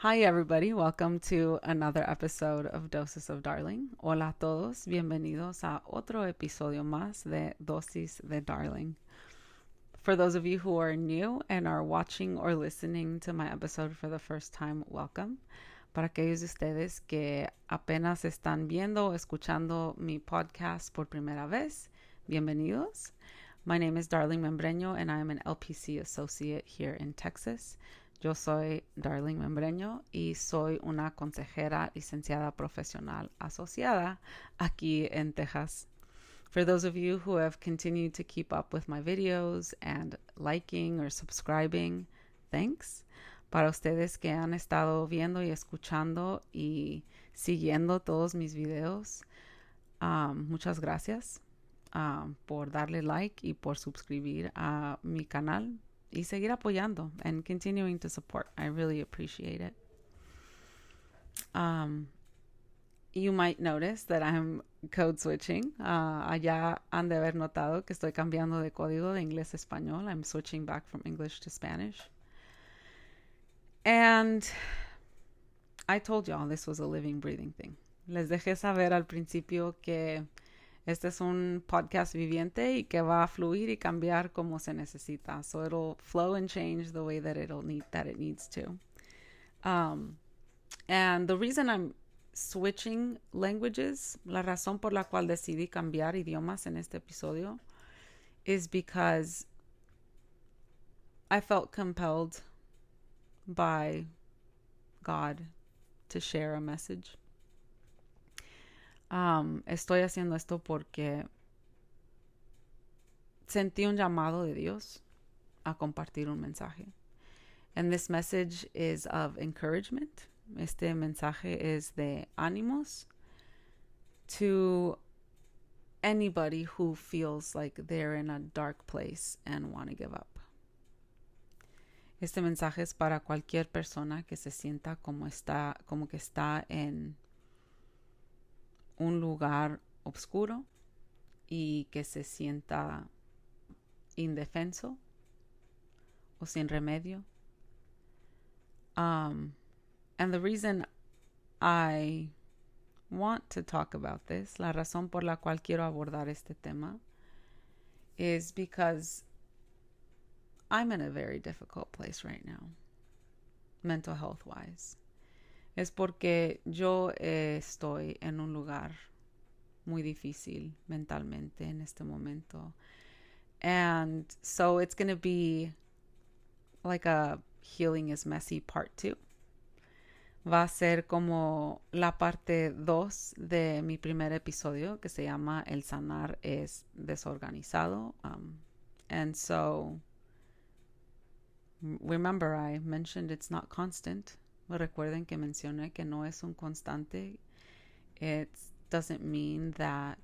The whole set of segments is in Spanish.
Hi everybody, welcome to another episode of Doses of Darling. Hola a todos, bienvenidos a otro episodio más de Dosis de Darling. For those of you who are new and are watching or listening to my episode for the first time, welcome. Para aquellos de ustedes que apenas están viendo o escuchando mi podcast por primera vez, bienvenidos. My name is Darling Membreño and I am an LPC associate here in Texas. Yo soy Darling Membreño y soy una consejera licenciada profesional asociada aquí en Texas. For those of you who have continued to keep up with my videos and liking or subscribing, thanks. Para ustedes que han estado viendo y escuchando y siguiendo todos mis videos, muchas gracias por darle like y por suscribir a mi canal. Y seguir apoyando and continuing to support. I really appreciate it. You might notice that I'm code switching. Allá han de haber notado que estoy cambiando de código de inglés a español. I'm switching back from English to Spanish. And I told y'all this was a living, breathing thing. Les dejé saber al principio que este es un podcast viviente y que va a fluir y cambiar como se necesita. So it'll flow and change the way that it needs to. And the reason I'm switching languages, la razón por la cual decidí cambiar idiomas en este episodio, is because I felt compelled by God to share a message. Estoy haciendo esto porque sentí un llamado de Dios a compartir un mensaje. And this message is of encouragement. Este mensaje es de ánimos to anybody who feels like they're in a dark place and want to give up. Este mensaje es para cualquier persona que se sienta como que está en un lugar oscuro y que se sienta indefenso o sin remedio. And the reason I want to talk about this, la razón por la cual quiero abordar este tema, is because I'm in a very difficult place right now, mental health wise. Es porque yo estoy en un lugar muy difícil mentalmente en este momento. And so it's going to be like a Healing is Messy Part 2. Va a ser como la parte 2 de mi primer episodio que se llama El sanar es desorganizado. And so remember I mentioned it's not constant. Recuerden que mencioné que no es un constante. It doesn't mean that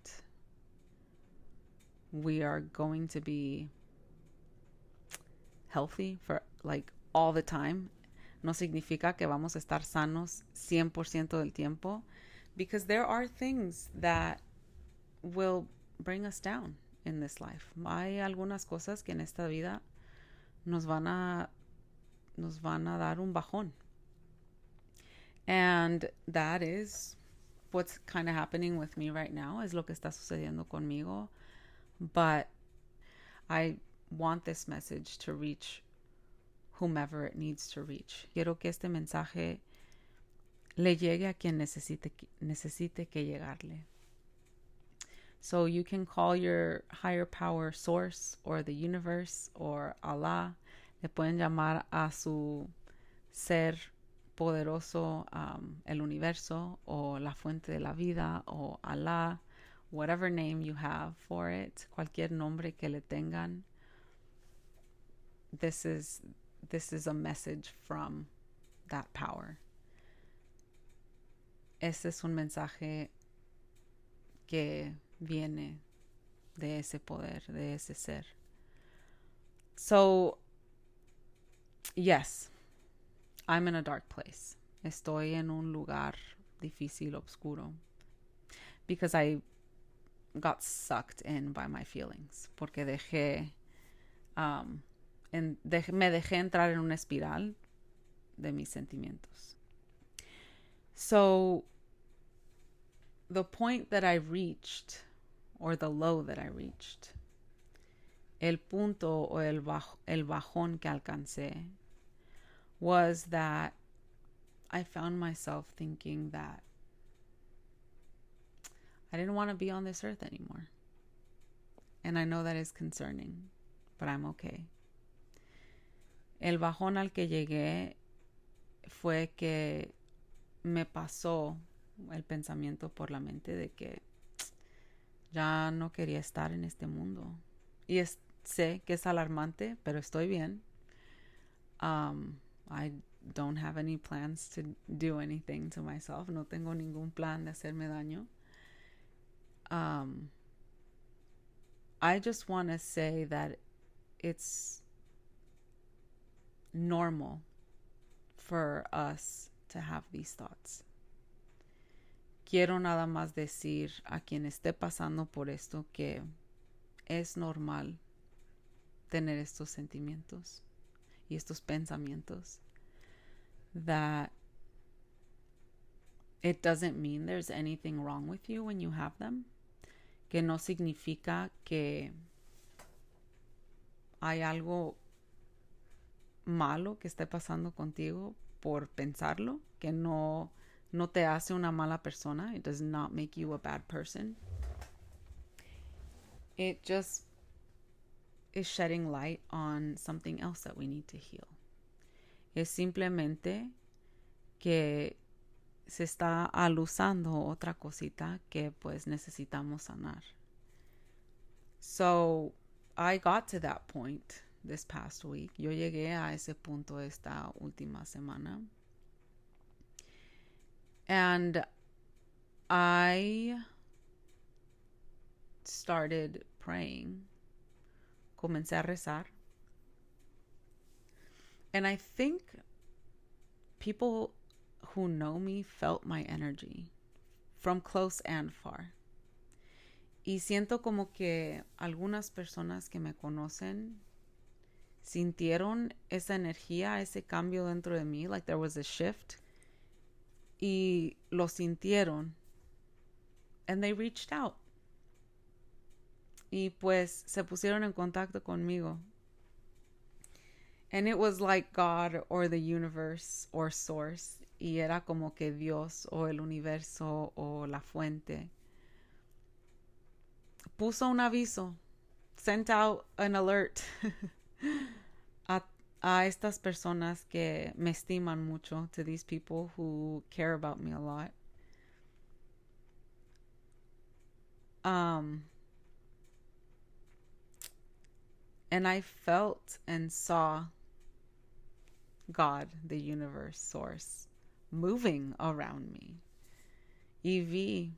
we are going to be healthy for like all the time. No significa que vamos a estar sanos 100% del tiempo, because there are things that will bring us down in this life. Hay algunas cosas que en esta vida nos van a dar un bajón. And that is what's kind of happening with me right now, es lo que está sucediendo conmigo. But I want this message to reach whomever it needs to reach. Quiero que este mensaje le llegue a quien necesite que llegarle. So you can call your higher power source or the universe or Allah. Le pueden llamar a su ser poderoso, el universo, o la fuente de la vida, o Allah, whatever name you have for it, cualquier nombre que le tengan. This is a message from that power. Este es un mensaje que viene de ese poder, de ese ser. So, yes, I'm in a dark place. Estoy en un lugar difícil, oscuro. Because I got sucked in by my feelings. Porque me dejé entrar en una espiral de mis sentimientos. So the point that I reached, or the low that I reached, el punto o el bajón que alcancé, was that I found myself thinking that I didn't want to be on this earth anymore. And I know that is concerning, but I'm okay. El bajón al que llegué fue que me pasó el pensamiento por la mente de que ya no quería estar en este mundo. Y sé que es alarmante, pero estoy bien. I don't have any plans to do anything to myself. No tengo ningún plan de hacerme daño. I just want to say that it's normal for us to have these thoughts. Quiero nada más decir a quien esté pasando por esto que es normal tener estos sentimientos y estos pensamientos. That it doesn't mean there's anything wrong with you when you have them. Que no significa que hay algo malo que esté pasando contigo por pensarlo, que no te hace una mala persona. It does not make you a bad person. It just is shedding light on something else that we need to heal. Es simplemente que se está alusando otra cosita que pues necesitamos sanar. So I got to that point this past week. Yo llegué a ese punto esta última semana. And I started praying. Comencé a rezar. And I think people who know me felt my energy from close and far. Y siento como que algunas personas que me conocen sintieron esa energía, ese cambio dentro de mí, like there was a shift. Y lo sintieron. And they reached out. Y pues se pusieron en contacto conmigo. And it was like God or the universe or source. Y era como que Dios o el universo o la fuente puso un aviso, sent out an alert a estas personas que me estiman mucho, to these people who care about me a lot. And I felt and saw God, the universe, source, moving around me. Y vi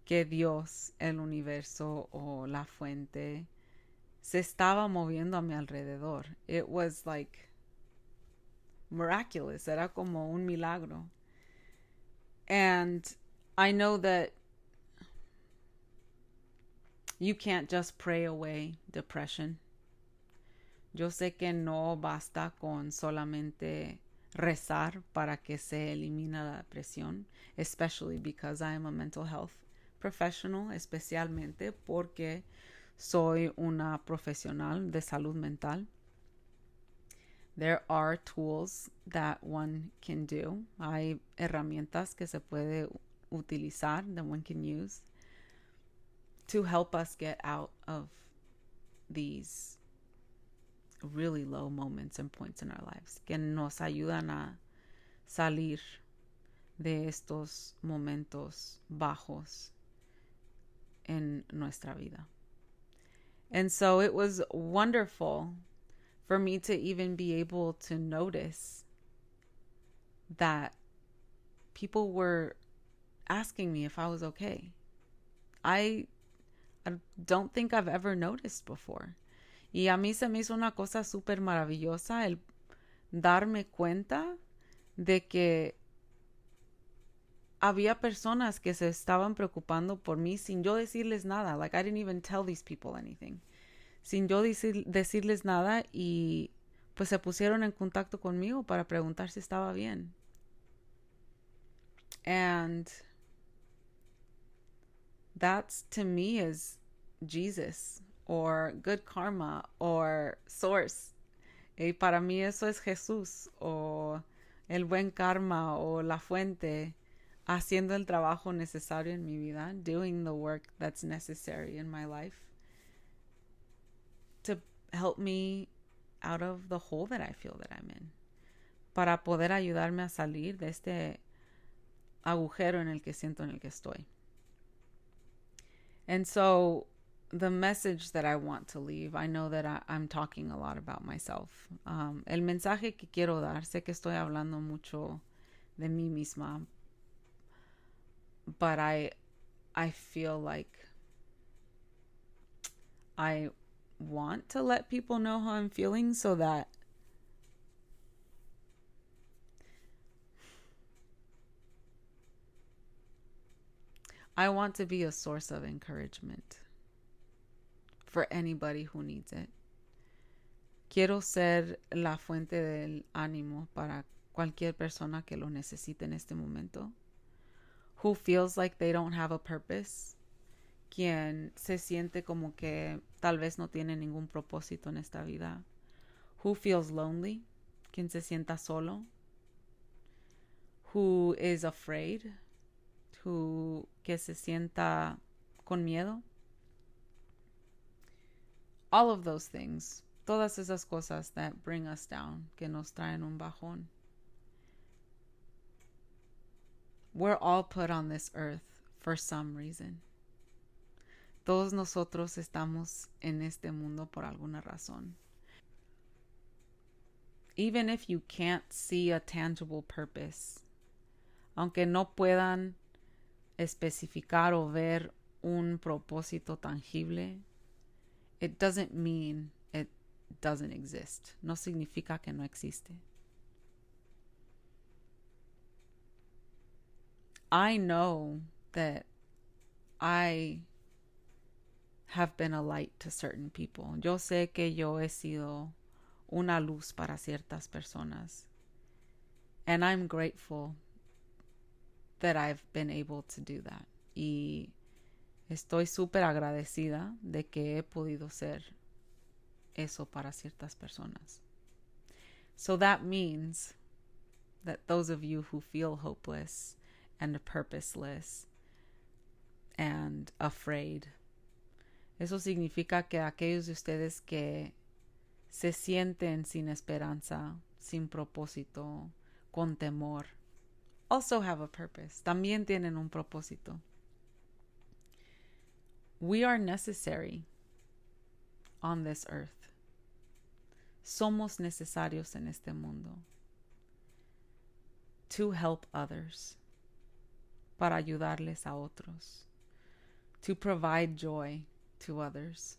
que Dios, el universo o la fuente, se estaba moviendo a mi alrededor. It was like miraculous. Era como un milagro. And I know that you can't just pray away depression. Yo sé que no basta con solamente rezar para que se elimine la depresión, especially because I am a mental health professional, especialmente porque soy una profesional de salud mental. There are tools that one can do. Hay herramientas que se puede utilizar, that one can use to help us get out of these really low moments and points in our lives, que nos ayudan a salir de estos momentos bajos en nuestra vida. And so it was wonderful for me to even be able to notice that people were asking me if I was okay. I don't think I've ever noticed before. Y a mí se me hizo una cosa súper maravillosa el darme cuenta de que había personas que se estaban preocupando por mí sin yo decirles nada. Like I didn't even tell these people anything. Sin yo decirles nada, y pues se pusieron en contacto conmigo para preguntar si estaba bien. And that's, to me, is Jesus or good karma or source. Y para mí eso es Jesús o el buen karma o la fuente haciendo el trabajo necesario en mi vida, doing the work that's necessary in my life to help me out of the hole that I feel that I'm in, para poder ayudarme a salir de este agujero en el que siento en el que estoy. And so the message that I want to leave, I know that I'm talking a lot about myself. El mensaje que quiero dar, sé que estoy hablando mucho de mí misma, but I feel like I want to let people know how I'm feeling so that I want to be a source of encouragement for anybody who needs it. Quiero ser la fuente del ánimo para cualquier persona que lo necesite en este momento. Who feels like they don't have a purpose. Quien se siente como que tal vez no tiene ningún propósito en esta vida. Who feels lonely. Quien se sienta solo. Who is afraid. Who que se sienta con miedo. All of those things. Todas esas cosas that bring us down, que nos traen un bajón. We're all put on this earth for some reason. Todos nosotros estamos en este mundo por alguna razón. Even if you can't see a tangible purpose, aunque no puedan especificar o ver un propósito tangible, it doesn't mean it doesn't exist. No significa que no existe. I know that I have been a light to certain people. Yo sé que yo he sido una luz para ciertas personas. And I'm grateful that I've been able to do that. Y estoy súper agradecida de que he podido ser eso para ciertas personas. So that means that those of you who feel hopeless and purposeless and afraid, eso significa que aquellos de ustedes que se sienten sin esperanza, sin propósito, con temor, also have a purpose. También tienen un propósito. We are necessary on this earth. Somos necesarios en este mundo to help others, para ayudarles a otros, to provide joy to others,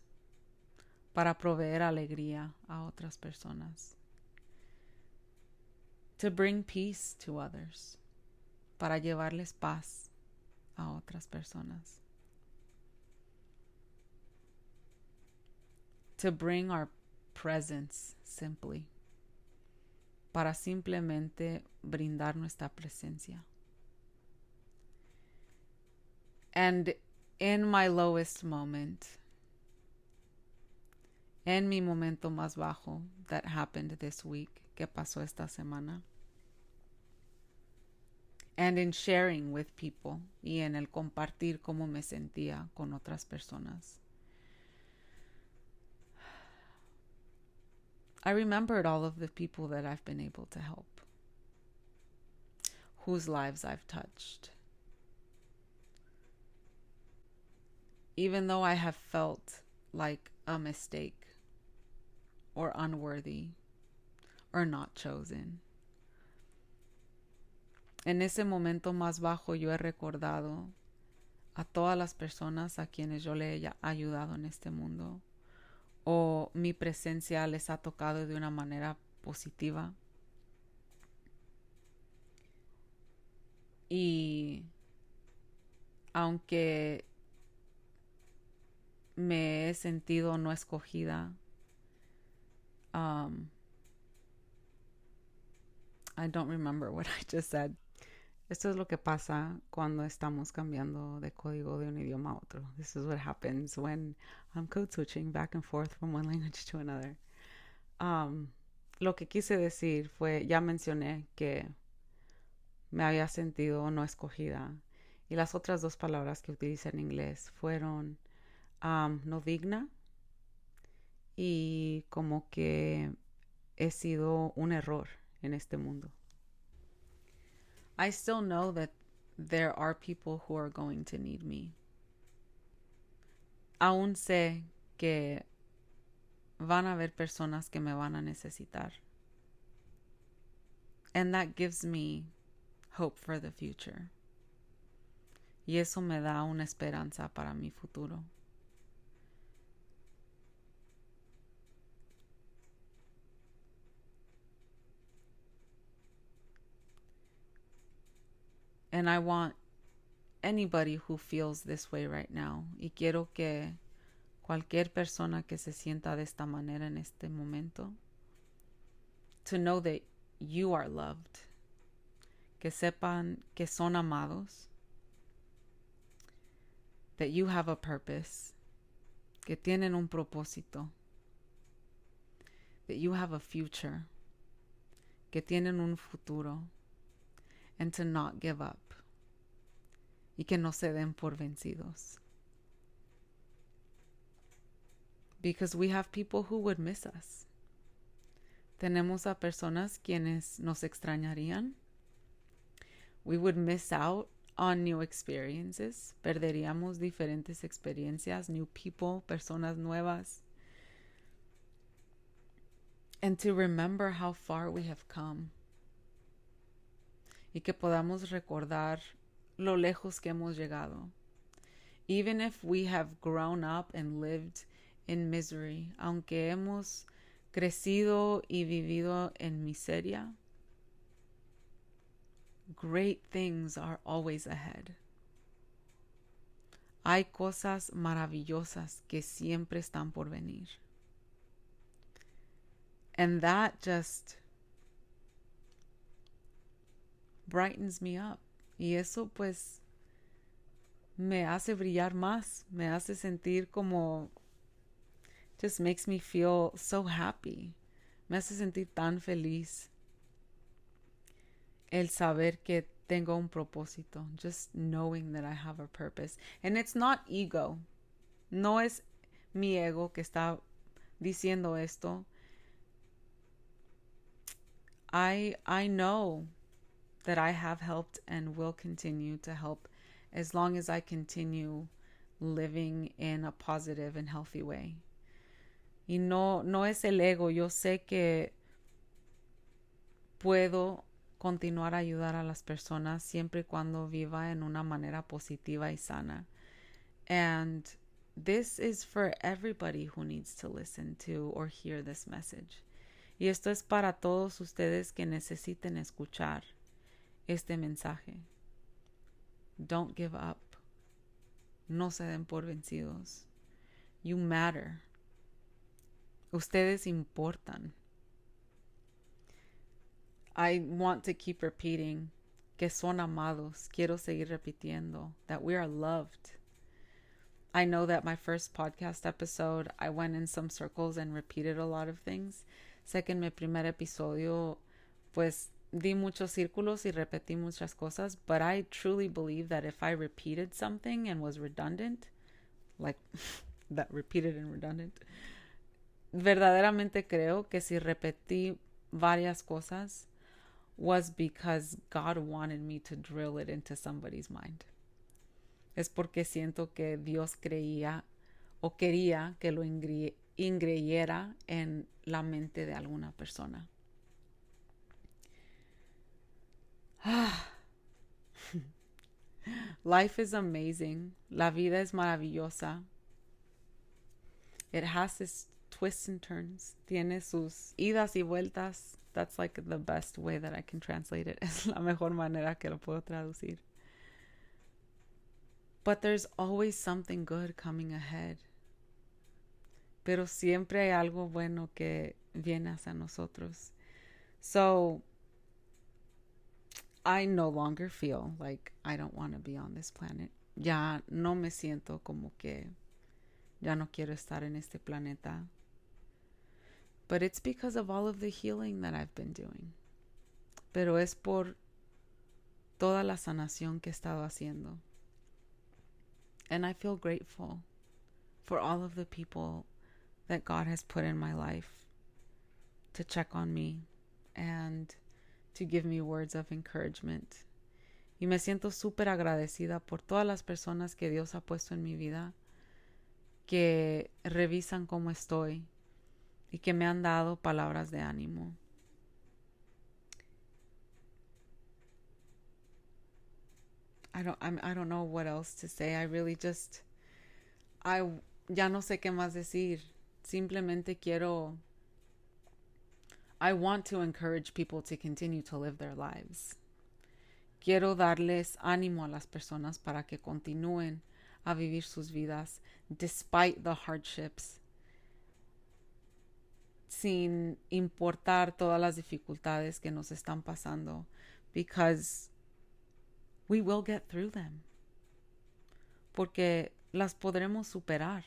para proveer alegría a otras personas, to bring peace to others, para llevarles paz a otras personas, to bring our presence simply, para simplemente brindar nuestra presencia. And in my lowest moment, en mi momento más bajo that happened this week, que pasó esta semana, and in sharing with people, y en el compartir cómo me sentía con otras personas, I remembered all of the people that I've been able to help, whose lives I've touched. Even though I have felt like a mistake or unworthy or not chosen. En ese momento más bajo yo he recordado a todas las personas a quienes yo le he ayudado en este mundo, o mi presencia les ha tocado de una manera positiva. Y aunque me he sentido no escogida, I don't remember what I just said. Esto es lo que pasa cuando estamos cambiando de código de un idioma a otro. This is what happens when I'm code switching back and forth from one language to another. Um, lo que quise decir fue, ya mencioné que me había sentido no escogida. Y las otras dos palabras que utilicé en inglés fueron no digna y como que he sido un error en este mundo. I still know that there are people who are going to need me. Aún sé que van a haber personas que me van a necesitar. And that gives me hope for the future. Y eso me da una esperanza para mi futuro. And I want anybody who feels this way right now. Y quiero que cualquier persona que se sienta de esta manera en este momento, to know that you are loved. Que sepan que son amados. That you have a purpose. Que tienen un propósito. That you have a future. Que tienen un futuro. And to not give up. Y que no se den por vencidos. Because we have people who would miss us. Tenemos a personas quienes nos extrañarían. We would miss out on new experiences. Perderíamos diferentes experiencias, new people, personas nuevas. And to remember how far we have come. Y que podamos recordar lo lejos que hemos llegado. Even if we have grown up and lived in misery, aunque hemos crecido y vivido en miseria, great things are always ahead. Hay cosas maravillosas que siempre están por venir. And that just brightens me up. Y eso pues me hace brillar más, me hace sentir como, just makes me feel so happy. Me hace sentir tan feliz el saber que tengo un propósito, just knowing that I have a purpose. And it's not ego. No es mi ego que está diciendo esto. I know that I have helped and will continue to help as long as I continue living in a positive and healthy way. Y no es el ego. Yo sé que puedo continuar a ayudar a las personas siempre y cuando viva en una manera positiva y sana. And this is for everybody who needs to listen to or hear this message. Y esto es para todos ustedes que necesiten escuchar este mensaje. Don't give up. No se den por vencidos. You matter. Ustedes importan. I want to keep repeating que son amados. Quiero seguir repitiendo that we are loved. I know that my first podcast episode, I went in some circles and repeated a lot of things. Sé que en mi primer episodio, pues, di muchos círculos y repetí muchas cosas, but I truly believe that if I repeated something and was redundant, like that repeated and redundant, verdaderamente creo que si repetí varias cosas was because God wanted me to drill it into somebody's mind. Es porque siento que Dios creía o quería que lo ingriera en la mente de alguna persona. Life is amazing. La vida es maravillosa. It has its twists and turns. Tiene sus idas y vueltas. That's like the best way that I can translate it. Es la mejor manera que lo puedo traducir. But there's always something good coming ahead. Pero siempre hay algo bueno que viene hacia nosotros. So, I no longer feel like I don't want to be on this planet. Ya no me siento como que ya no quiero estar en este planeta. But it's because of all of the healing that I've been doing. Pero es por toda la sanación que he estado haciendo. And I feel grateful for all of the people that God has put in my life to check on me and to give me words of encouragement. Y me siento súper agradecida por todas las personas que Dios ha puesto en mi vida, que revisan cómo estoy y que me han dado palabras de ánimo. I don't know what else to say. Ya no sé qué más decir. Simplemente I want to encourage people to continue to live their lives. Quiero darles ánimo a las personas para que continúen a vivir sus vidas despite the hardships, sin importar todas las dificultades que nos están pasando, because we will get through them. Porque las podremos superar.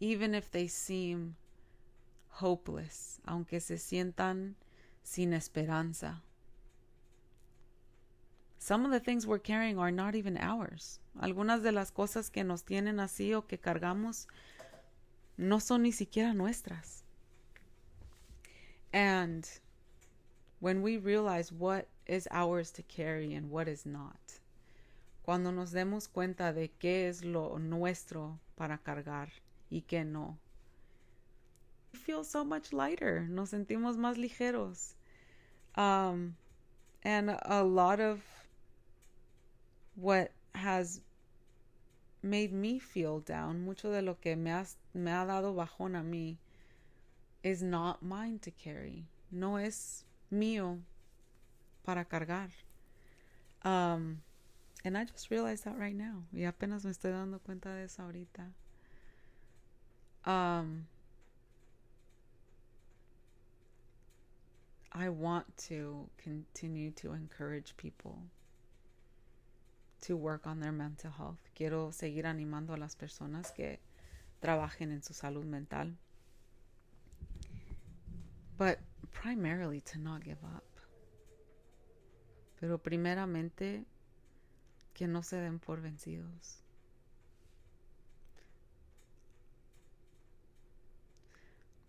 Even if they seem hopeless, aunque se sientan sin esperanza. Some of the things we're carrying are not even ours. Algunas de las cosas que nos tienen así o que cargamos no son ni siquiera nuestras. And when we realize what is ours to carry and what is not, cuando nos demos cuenta de qué es lo nuestro para cargar y qué no, we feel so much lighter. Nos sentimos más ligeros. And a lot of what has made me feel down, mucho de lo que me ha dado bajón a mí, is not mine to carry. No es mío para cargar. And I just realized that right now. Y apenas me estoy dando cuenta de eso ahorita. I want to continue to encourage people to work on their mental health. Quiero seguir animando a las personas que trabajen en su salud mental. But primarily to not give up. Pero primeramente que no se den por vencidos.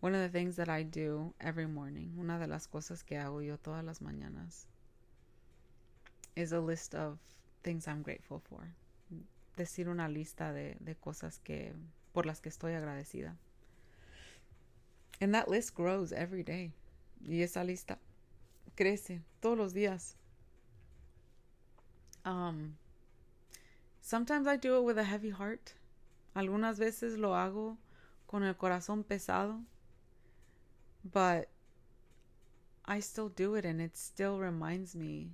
One of the things that I do every morning, una de las cosas que hago yo todas las mañanas, is a list of things I'm grateful for. Decir una lista de cosas por las que estoy agradecida. And that list grows every day. Y esa lista crece todos los días. Sometimes I do it with a heavy heart. Algunas veces lo hago con el corazón pesado. But I still do it, and it still reminds me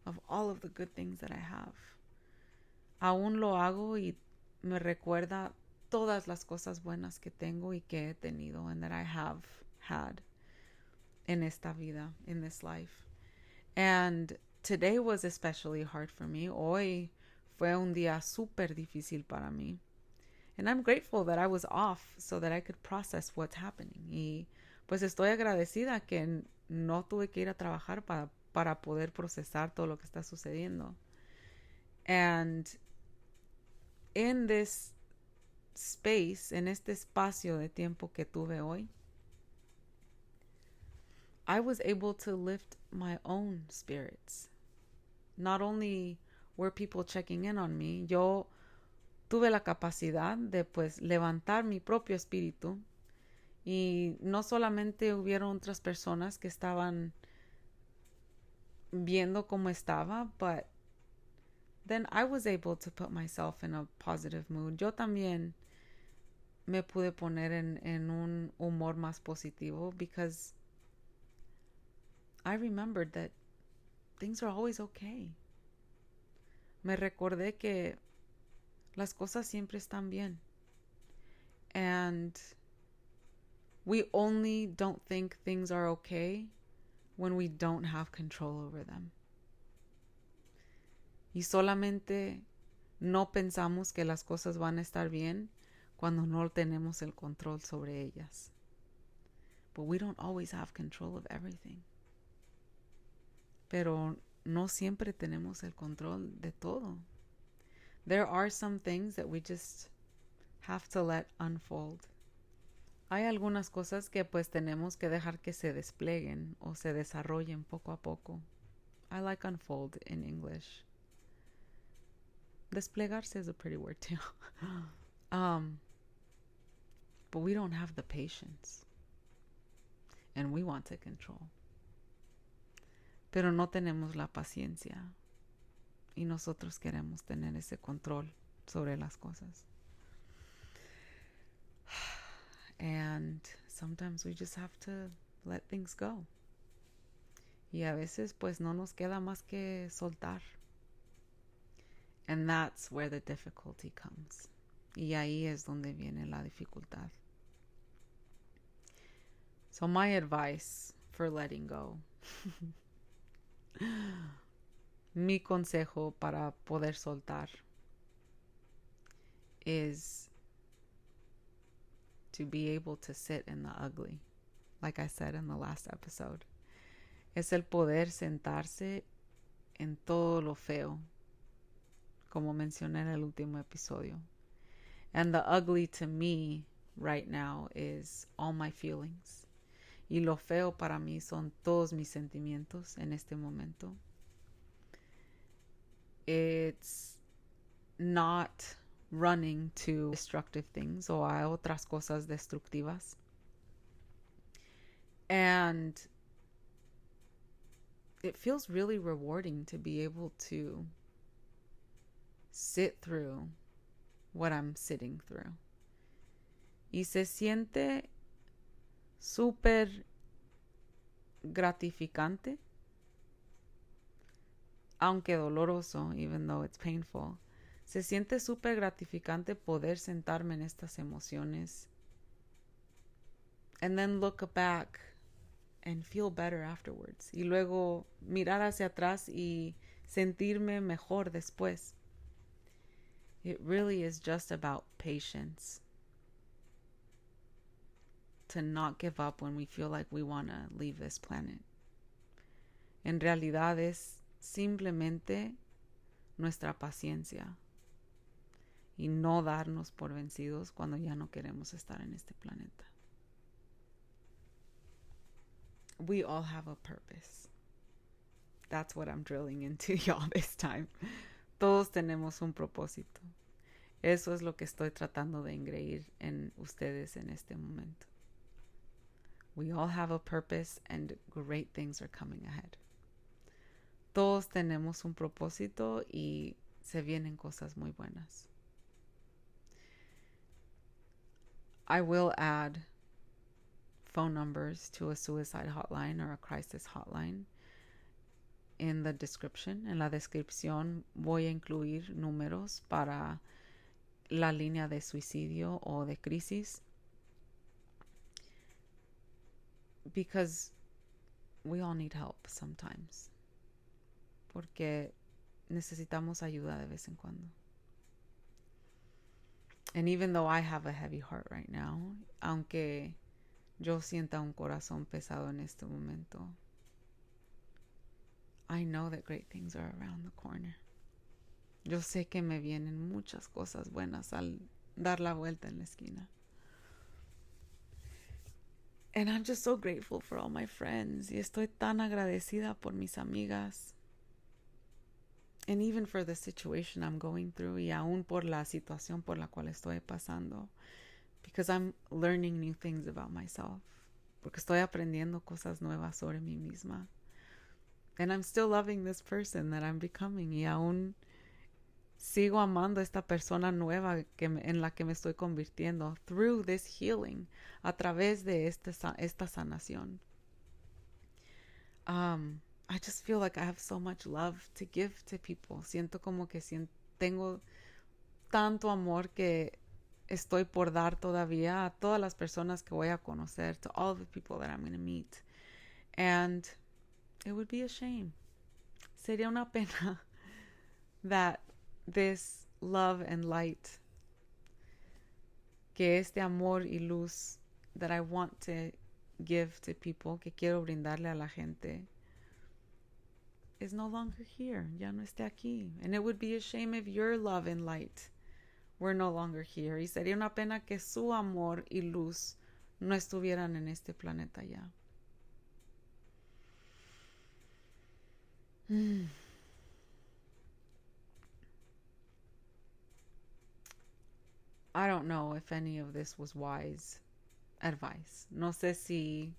of all of the good things that I have. Aún lo hago y me recuerda todas las cosas buenas que tengo y que he tenido and that I have had en esta vida, in this life. And today was especially hard for me. Hoy fue un día súper difícil para mí. And I'm grateful that I was off so that I could process what's happening. Y pues estoy agradecida que no tuve que ir a trabajar para poder procesar todo lo que está sucediendo. And in this space, en este espacio de tiempo que tuve hoy, I was able to lift my own spirits. Not only were people checking in on me, yo tuve la capacidad de pues levantar mi propio espíritu. Y no solamente hubieron otras personas que estaban viendo cómo estaba, but then I was able to put myself in a positive mood. Yo también me pude poner en un humor más positivo because I remembered that things are always okay. Me recordé que las cosas siempre están bien. And we only don't think things are okay when we don't have control over them. Y solamente no pensamos que las cosas van a estar bien cuando no tenemos el control sobre ellas. But we don't always have control of everything. Pero no siempre tenemos el control de todo. There are some things that we just have to let unfold. Hay algunas cosas que pues tenemos que dejar que se desplieguen o se desarrollen poco a poco. I like unfold in English. Desplegarse is a pretty word too. But we don't have the patience. And we want to control. Pero no tenemos la paciencia. Y nosotros queremos tener ese control sobre las cosas. And sometimes we just have to let things go. Y a veces pues no nos queda más que soltar. And that's where the difficulty comes. Y ahí es donde viene la dificultad. So my advice for letting go. Mi consejo para poder soltar is to be able to sit in the ugly, like I said in the last episode. Es el poder sentarse en todo lo feo, como mencioné en el último episodio. And the ugly to me right now is all my feelings. Y lo feo para mí son todos mis sentimientos en este momento. It's not running to destructive things o a otras cosas destructivas. And it feels really rewarding to be able to sit through what I'm sitting through. Y se siente súper gratificante, aunque doloroso, even though it's painful. Se siente súper gratificante poder sentarme en estas emociones and then look back and feel better afterwards. Y luego mirar hacia atrás y sentirme mejor después. It really is just about patience. To not give up when we feel like we want to leave this planet. En realidad es simplemente nuestra paciencia y no darnos por vencidos cuando ya no queremos estar en este planeta. We all have a purpose. That's what I'm drilling into y'all this time. Todos tenemos un propósito. Eso es lo que estoy tratando de engreír en ustedes en este momento. We all have a purpose and great things are coming ahead. Todos tenemos un propósito y se vienen cosas muy buenas. I will add phone numbers to a suicide hotline or a crisis hotline in the description. En la descripción voy a incluir números para la línea de suicidio o de crisis. Because we all need help sometimes. Porque necesitamos ayuda de vez en cuando. And even though I have a heavy heart right now, aunque yo sienta un corazón pesado en este momento, I know that great things are around the corner. Yo sé que me vienen muchas cosas buenas al dar la vuelta en la esquina. And I'm just so grateful for all my friends. Y estoy tan agradecida por mis amigas. And even for the situation I'm going through. Y aún por la situación por la cual estoy pasando. Because I'm learning new things about myself. Porque estoy aprendiendo cosas nuevas sobre mí misma. And I'm still loving this person that I'm becoming. Y aún sigo amando a esta persona nueva en la que me estoy convirtiendo through this healing, a través de esta sanación. I just feel like I have so much love to give to people. Siento como que tengo tanto amor que estoy por dar todavía a todas las personas que voy a conocer, to all the people that I'm going to meet. And it would be a shame. Sería una pena that this love and light, que este amor y luz that I want to give to people, que quiero brindarle a la gente, is no longer here. Ya no esté aquí. And it would be a shame if your love and light were no longer here. Y sería una pena que su amor y luz no estuvieran en este planeta ya. I don't know if any of this was wise advice. No sé si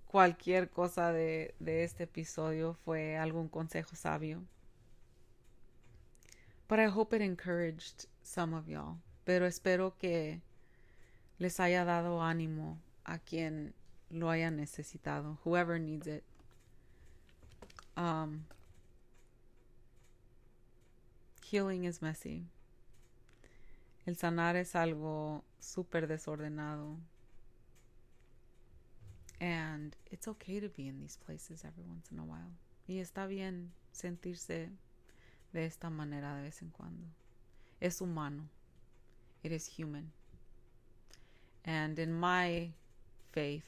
cualquier cosa de este episodio fue algún consejo sabio. But I hope it encouraged some of y'all. Pero espero que les haya dado ánimo a quien lo haya necesitado. Whoever needs it. Healing is messy. El sanar es algo súper desordenado. And it's okay to be in these places every once in a while. Y está bien sentirse de esta manera de vez en cuando. Es humano. It is human. And in my faith,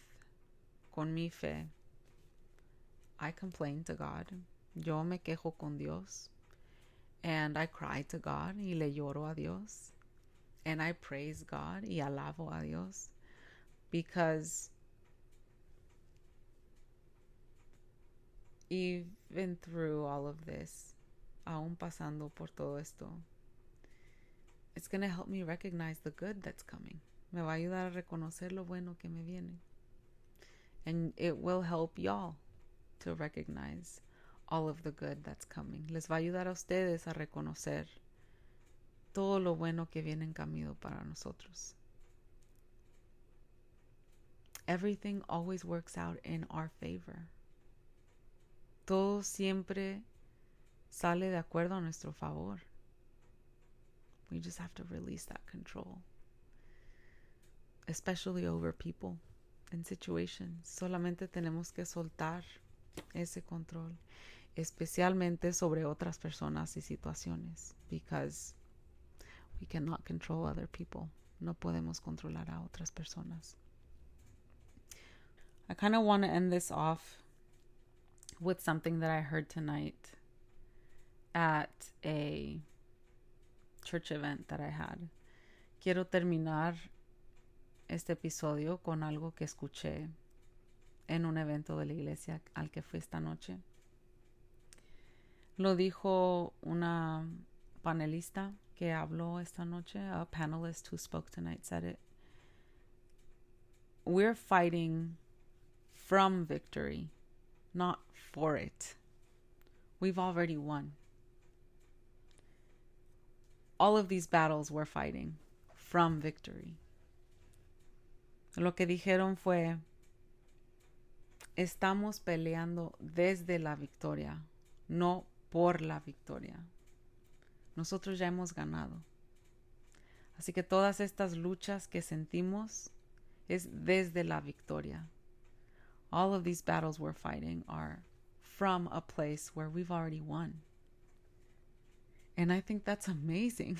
con mi fe, I complain to God. Yo me quejo con Dios. And I cry to God y le lloro a Dios. And I praise God y alabo a Dios. Because even through all of this, aún pasando por todo esto, it's going to help me recognize the good that's coming. Me va a ayudar a reconocer lo bueno que me viene. And it will help y'all to recognize all of the good that's coming. Les va a ayudar a ustedes a reconocer todo lo bueno que viene en camino para nosotros. Everything always works out in our favor. Todo siempre sale de acuerdo a nuestro favor. We just have to release that control. Especially over people and situations. Solamente tenemos que soltar ese control. Especialmente sobre otras personas y situaciones. Because we cannot control other people. No podemos controlar a otras personas. I kind of want to end this off with something that I heard tonight at a church event that I had. Quiero terminar este episodio con algo que escuché en un evento de la iglesia al que fui esta noche. Lo dijo una panelista que habló esta noche. A panelist who spoke tonight said it. We're fighting from victory, not for it. We've already won. All of these battles we're fighting from victory. Lo que dijeron fue, estamos peleando desde la victoria, no por la victoria. Nosotros ya hemos ganado. Así que todas estas luchas que sentimos es desde la victoria. All of these battles we're fighting are from a place where we've already won. And I think that's amazing.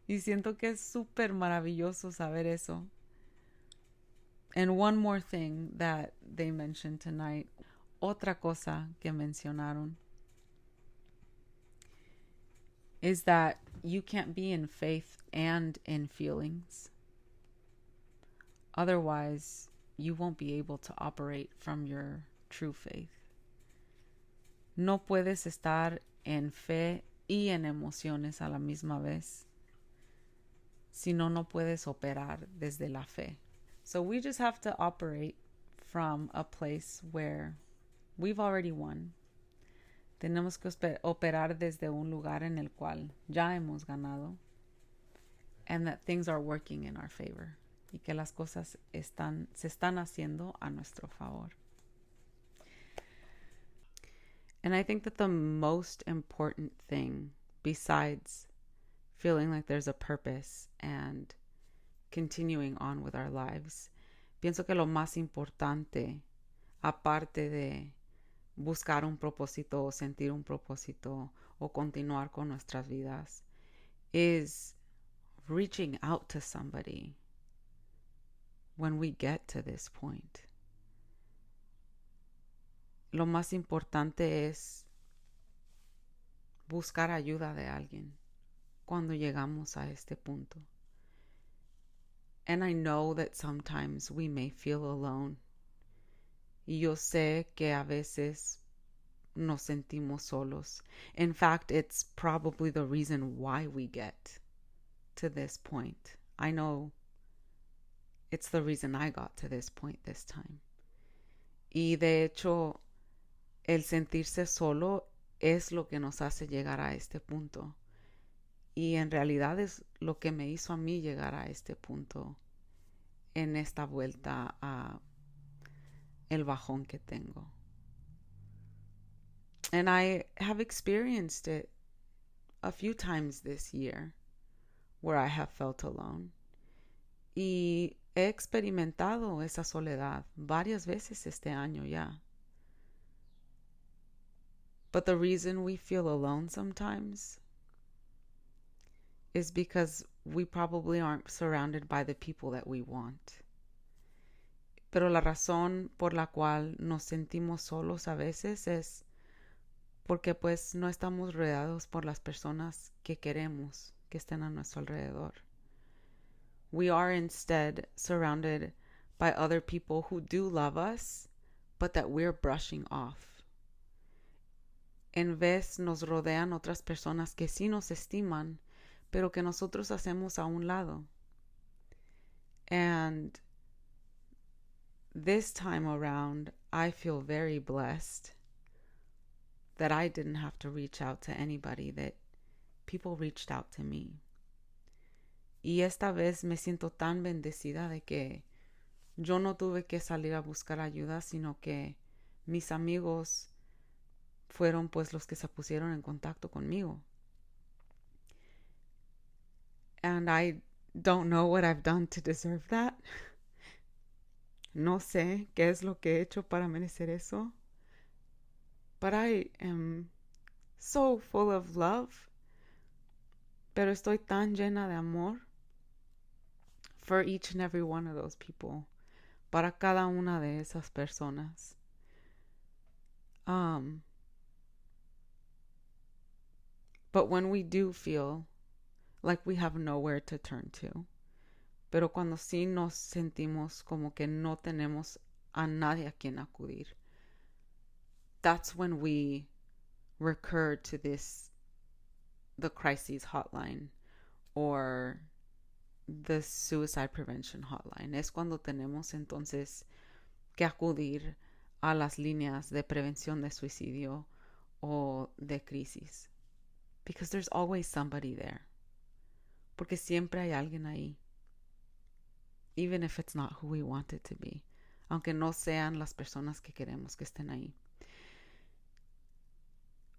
Y siento que es súper maravilloso saber eso. And one more thing that they mentioned tonight. Otra cosa que mencionaron is that you can't be in faith and in feelings. Otherwise, you won't be able to operate from your true faith. No puedes estar en fe y en emociones a la misma vez. Si no, no puedes operar desde la fe. So we just have to operate from a place where we've already won. Tenemos que operar desde un lugar en el cual ya hemos ganado. And that things are working in our favor. Y que las cosas se están haciendo a nuestro favor. And I think that the most important thing, besides feeling like there's a purpose and continuing on with our lives, pienso que lo más importante, aparte de buscar un propósito o sentir un propósito o continuar con nuestras vidas is reaching out to somebody when we get to this point. Lo más importante es buscar ayuda de alguien cuando llegamos a este punto. And I know that sometimes we may feel alone. Y yo sé que a veces nos sentimos solos. In fact, it's probably the reason why we get to this point. I know it's the reason I got to this point this time. Y de hecho, el sentirse solo es lo que nos hace llegar a este punto. Y en realidad es lo que me hizo a mí llegar a este punto en esta vuelta a el bajón que tengo. And I have experienced it a few times this year where I have felt alone. Y he experimentado esa soledad varias veces este año ya. But the reason we feel alone sometimes is because we probably aren't surrounded by the people that we want. Pero la razón por la cual nos sentimos solos a veces es porque pues no estamos rodeados por las personas que queremos que estén a nuestro alrededor. We are instead surrounded by other people who do love us, but that we're brushing off. En vez nos rodean otras personas que sí nos estiman, pero que nosotros hacemos a un lado. And this time around, I feel very blessed that I didn't have to reach out to anybody, that people reached out to me. Y esta vez me siento tan bendecida de que yo no tuve que salir a buscar ayuda, sino que mis amigos fueron pues los que se pusieron en contacto conmigo. And I don't know what I've done to deserve that. No sé qué es lo que he hecho para merecer eso. But I am so full of love. Pero estoy tan llena de amor for each and every one of those people. Para cada una de esas personas. But when we do feel like we have nowhere to turn to, pero cuando sí nos sentimos como que no tenemos a nadie a quien acudir, that's when we recur to the crises hotline or the suicide prevention hotline. Es cuando tenemos entonces que acudir a las líneas de prevención de suicidio o de crisis. Because there's always somebody there. Porque siempre hay alguien ahí. Even if it's not who we want it to be. Aunque no sean las personas que queremos que estén ahí.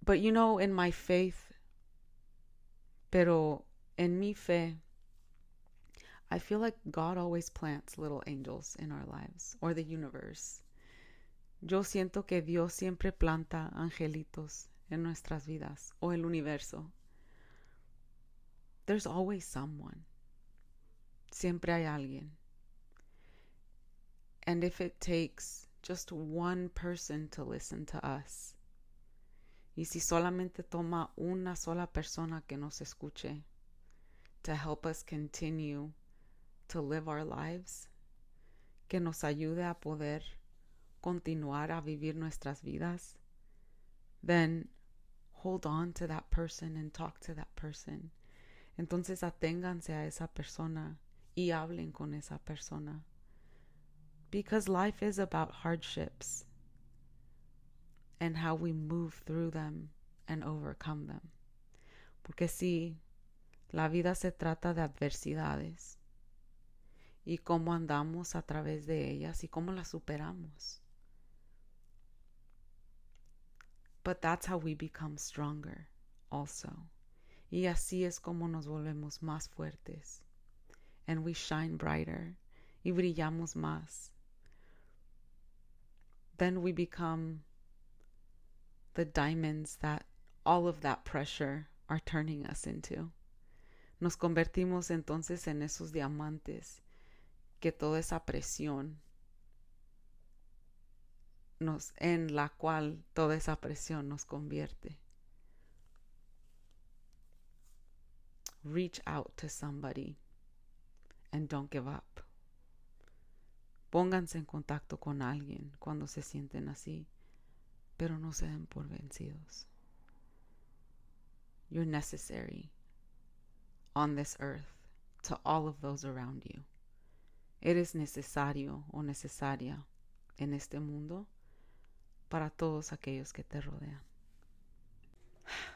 But you know, in my faith, pero en mi fe, I feel like God always plants little angels in our lives, or the universe. Yo siento que Dios siempre planta angelitos en nuestras vidas, o el universo. There's always someone. Siempre hay alguien. And if it takes just one person to listen to us, y si solamente toma una sola persona que nos escuche to help us continue to live our lives, que nos ayude a poder continuar a vivir nuestras vidas, then hold on to that person and talk to that person. Entonces aténganse a esa persona y hablen con esa persona. Because life is about hardships and how we move through them and overcome them. Porque sí, la vida se trata de adversidades y cómo andamos a través de ellas y cómo las superamos. But that's how we become stronger also. Y así es como nos volvemos más fuertes. And we shine brighter. Y brillamos más. Then we become the diamonds that all of that pressure are turning us into. Nos convertimos entonces en esos diamantes que toda esa presión en la cual toda esa presión nos convierte. Reach out to somebody and don't give up. Pónganse en contacto con alguien cuando se sienten así, pero no se den por vencidos. You're necessary on this earth to all of those around you. Eres necesario o necesaria en este mundo para todos aquellos que te rodean.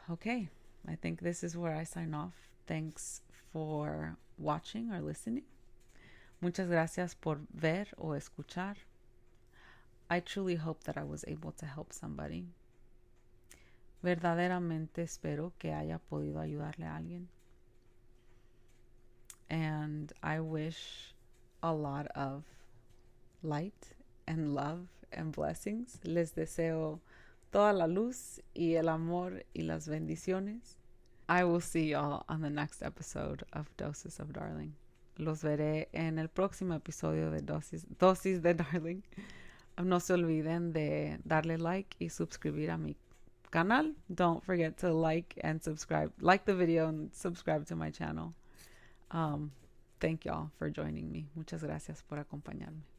Okay, I think this is where I sign off. Thanks for watching or listening. Muchas gracias por ver o escuchar. I truly hope that I was able to help somebody. Verdaderamente espero que haya podido ayudarle a alguien. And I wish a lot of light and love and blessings. Les deseo toda la luz y el amor y las bendiciones. I will see y'all on the next episode of Doses of Darling. Los veré en el próximo episodio de Dosis de Darling. No se olviden de darle like y suscribir a mi canal. Don't forget to like and subscribe. Like the video and subscribe to my channel. Thank y'all for joining me. Muchas gracias por acompañarme.